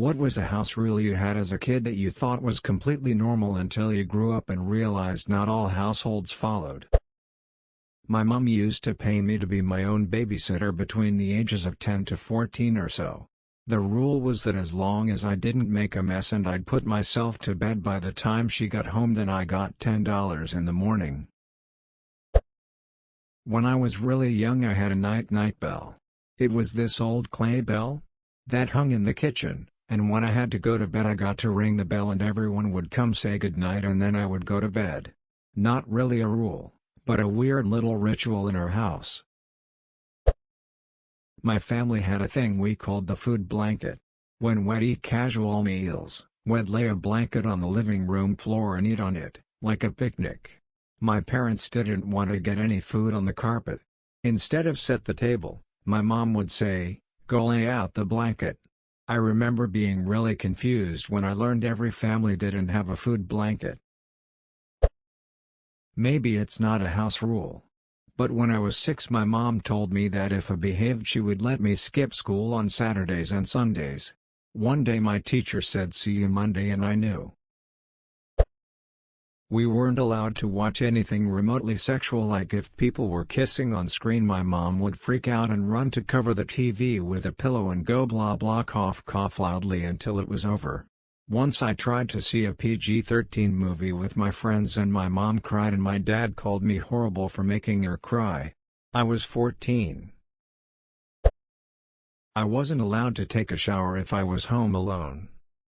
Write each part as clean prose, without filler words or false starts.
What was a house rule you had as a kid that you thought was completely normal until you grew up and realized not all households followed? My mom used to pay me to be my own babysitter between the ages of 10 to 14 or so. The rule was that as long as I didn't make a mess and I'd put myself to bed by the time she got home, then I got $10 in the morning. When I was really young, I had a night bell. It was this old clay bell that hung in the kitchen, and when I had to go to bed I got to ring the bell and everyone would come say goodnight and then I would go to bed. Not really a rule, but a weird little ritual in our house. My family had a thing we called the food blanket. When we'd eat casual meals, we'd lay a blanket on the living room floor and eat on it, like a picnic. My parents didn't want to get any food on the carpet. Instead of set the table, my mom would say, "Go lay out the blanket." I remember being really confused when I learned every family didn't have a food blanket. Maybe it's not a house rule, but when I was 6 my mom told me that if I behaved she would let me skip school on Saturdays and Sundays. One day my teacher said "See you Monday" and I knew. We weren't allowed to watch anything remotely sexual, like if people were kissing on screen my mom would freak out and run to cover the TV with a pillow and go blah blah cough loudly until it was over. Once I tried to see a PG-13 movie with my friends and my mom cried and my dad called me horrible for making her cry. I was 14. I wasn't allowed to take a shower if I was home alone.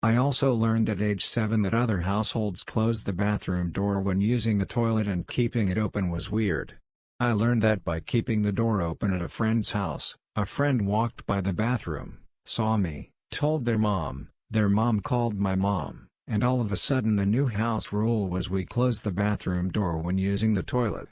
I also learned at age 7 that other households closed the bathroom door when using the toilet and keeping it open was weird. I learned that by keeping the door open at a friend's house. A friend walked by the bathroom, saw me, told their mom called my mom, and all of a sudden the new house rule was we closed the bathroom door when using the toilet.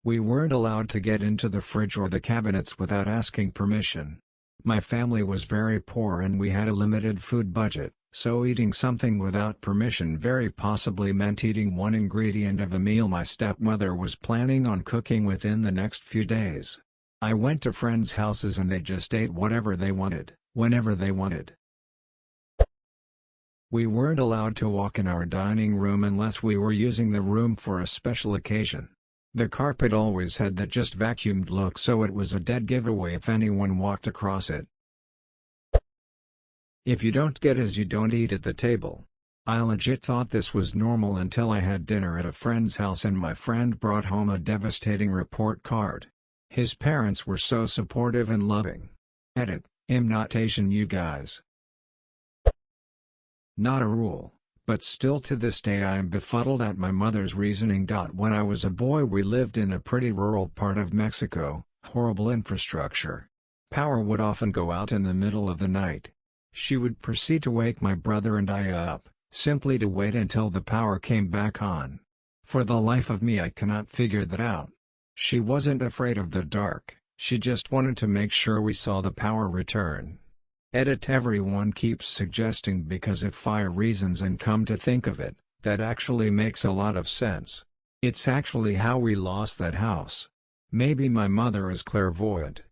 We weren't allowed to get into the fridge or the cabinets without asking permission. My family was very poor and we had a limited food budget, so eating something without permission very possibly meant eating one ingredient of a meal my stepmother was planning on cooking within the next few days. I went to friends' houses and they just ate whatever they wanted, whenever they wanted. We weren't allowed to walk in our dining room unless we were using the room for a special occasion. The carpet always had that just vacuumed look, so it was a dead giveaway if anyone walked across it. If you don't get as you don't eat at the table. I legit thought this was normal until I had dinner at a friend's house and my friend brought home a devastating report card. His parents were so supportive and loving. Edit, I'm not Asian, you guys. Not a rule. But still to this day I am befuddled at my mother's reasoning. When I was a boy we lived in a pretty rural part of Mexico, horrible infrastructure. Power would often go out in the middle of the night. She would proceed to wake my brother and I up, simply to wait until the power came back on. For the life of me I cannot figure that out. She wasn't afraid of the dark, she just wanted to make sure we saw the power return. Edit, everyone keeps suggesting because of fire reasons and come to think of it, that actually makes a lot of sense. It's actually how we lost that house. Maybe my mother is clairvoyant.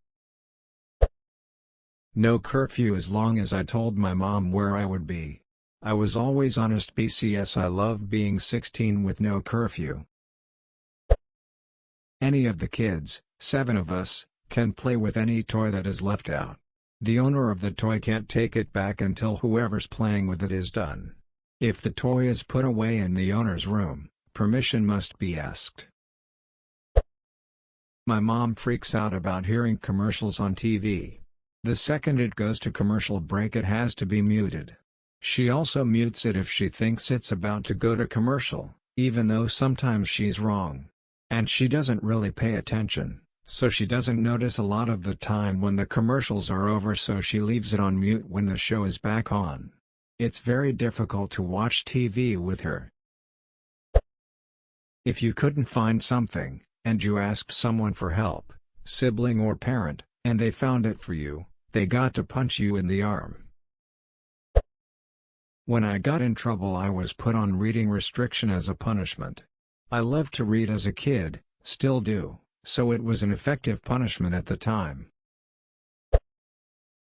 No curfew as long as I told my mom where I would be. I was always honest. BCS, I love being 16 with no curfew. Any of the kids, 7 of us, can play with any toy that is left out. The owner of the toy can't take it back until whoever's playing with it is done. If the toy is put away in the owner's room, permission must be asked. My mom freaks out about hearing commercials on TV. The second it goes to commercial break it has to be muted. She also mutes it if she thinks it's about to go to commercial, even though sometimes she's wrong. And she doesn't really pay attention. So she doesn't notice a lot of the time when the commercials are over, so she leaves it on mute when the show is back on. It's very difficult to watch TV with her. If you couldn't find something, and you asked someone for help, sibling or parent, and they found it for you, they got to punch you in the arm. When I got in trouble I was put on reading restriction as a punishment. I loved to read as a kid, still do. So it was an effective punishment at the time.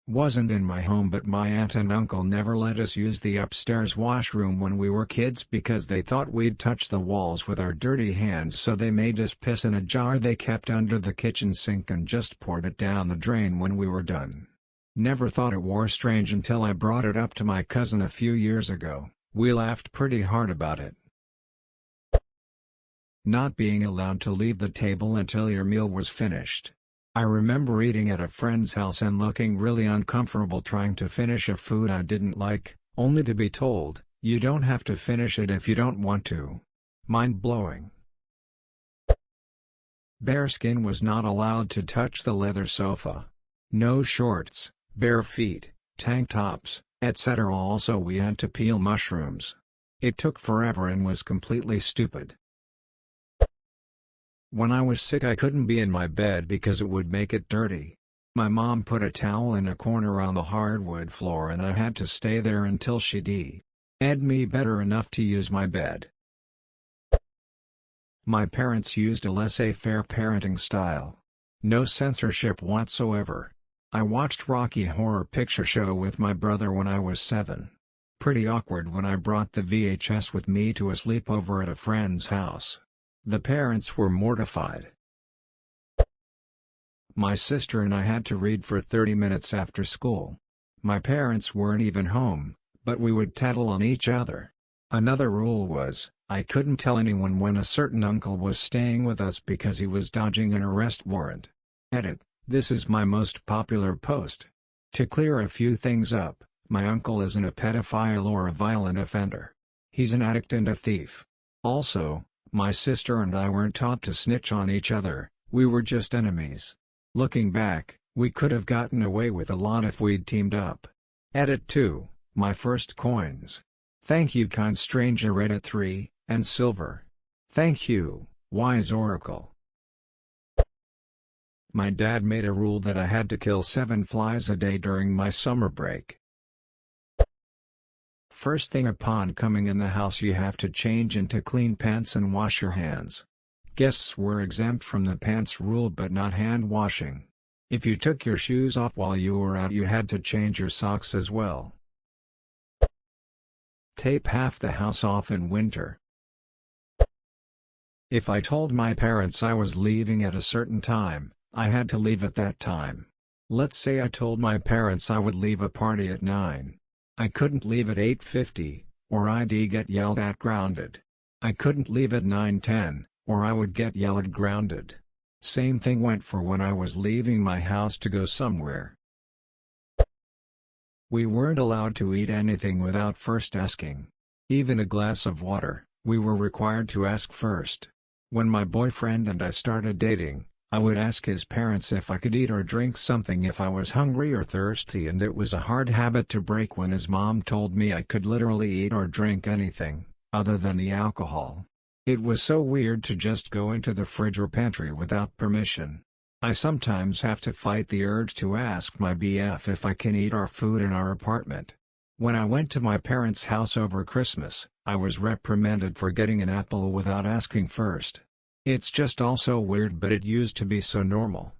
Wasn't in my home, but my aunt and uncle never let us use the upstairs washroom when we were kids because they thought we'd touch the walls with our dirty hands, so they made us piss in a jar they kept under the kitchen sink and just poured it down the drain when we were done. Never thought it was strange until I brought it up to my cousin a few years ago. We laughed pretty hard about it. Not being allowed to leave the table until your meal was finished. I remember eating at a friend's house and looking really uncomfortable trying to finish a food I didn't like, only to be told, "You don't have to finish it if you don't want to." Mind-blowing. Bare skin was not allowed to touch the leather sofa. No shorts, bare feet, tank tops, etc. Also, we had to peel mushrooms. It took forever and was completely stupid. When I was sick, I couldn't be in my bed because it would make it dirty. My mom put a towel in a corner on the hardwood floor and I had to stay there until she d-ed me better enough to use my bed. My parents used a laissez-faire parenting style. No censorship whatsoever. I watched Rocky Horror Picture Show with my brother when I was 7. Pretty awkward when I brought the VHS with me to a sleepover at a friend's house. The parents were mortified. My sister and I had to read for 30 minutes after school. My parents weren't even home, but we would tattle on each other. Another rule was, I couldn't tell anyone when a certain uncle was staying with us because he was dodging an arrest warrant. Edit: this is my most popular post. To clear a few things up, my uncle isn't a pedophile or a violent offender. He's an addict and a thief. Also, my sister and I weren't taught to snitch on each other, we were just enemies. Looking back, we could have gotten away with a lot if we'd teamed up. Edit 2, my first coins. Thank you, kind stranger Reddit 3, and Silver. Thank you, wise oracle. My dad made a rule that I had to kill 7 flies a day during my summer break. First thing upon coming in the house, you have to change into clean pants and wash your hands. Guests were exempt from the pants rule but not hand washing. If you took your shoes off while you were out, you had to change your socks as well. Tape half the house off in winter. If I told my parents I was leaving at a certain time, I had to leave at that time. Let's say I told my parents I would leave a party at 9. I couldn't leave at 8:50, or I'd get yelled at grounded. I couldn't leave at 9:10, or I would get yelled grounded. Same thing went for when I was leaving my house to go somewhere. We weren't allowed to eat anything without first asking. Even a glass of water, we were required to ask first. When my boyfriend and I started dating, I would ask his parents if I could eat or drink something if I was hungry or thirsty, and it was a hard habit to break when his mom told me I could literally eat or drink anything, other than the alcohol. It was so weird to just go into the fridge or pantry without permission. I sometimes have to fight the urge to ask my BF if I can eat our food in our apartment. When I went to my parents' house over Christmas, I was reprimanded for getting an apple without asking first. It's just all so weird, but it used to be so normal.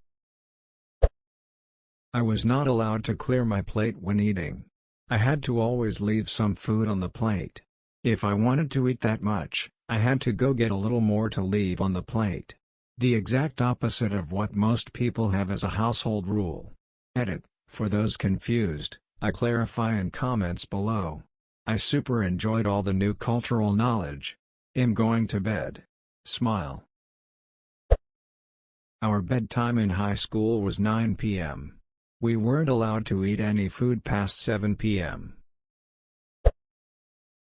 I was not allowed to clear my plate when eating. I had to always leave some food on the plate. If I wanted to eat that much, I had to go get a little more to leave on the plate. The exact opposite of what most people have as a household rule. Edit: for those confused, I clarify in comments below. I super enjoyed all the new cultural knowledge. Am going to bed. Smile. Our bedtime in high school was 9 p.m. We weren't allowed to eat any food past 7 p.m.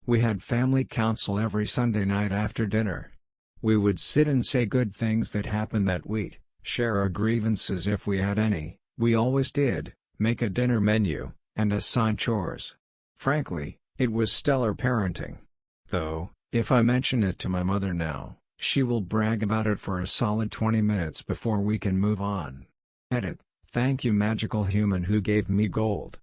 We had family council every Sunday night after dinner. We would sit and say good things that happened that week, share our grievances if we had any, we always did, make a dinner menu, and assign chores. Frankly, it was stellar parenting. Though, if I mention it to my mother now, she will brag about it for a solid 20 minutes before we can move on. Edit: thank you, magical human who gave me gold.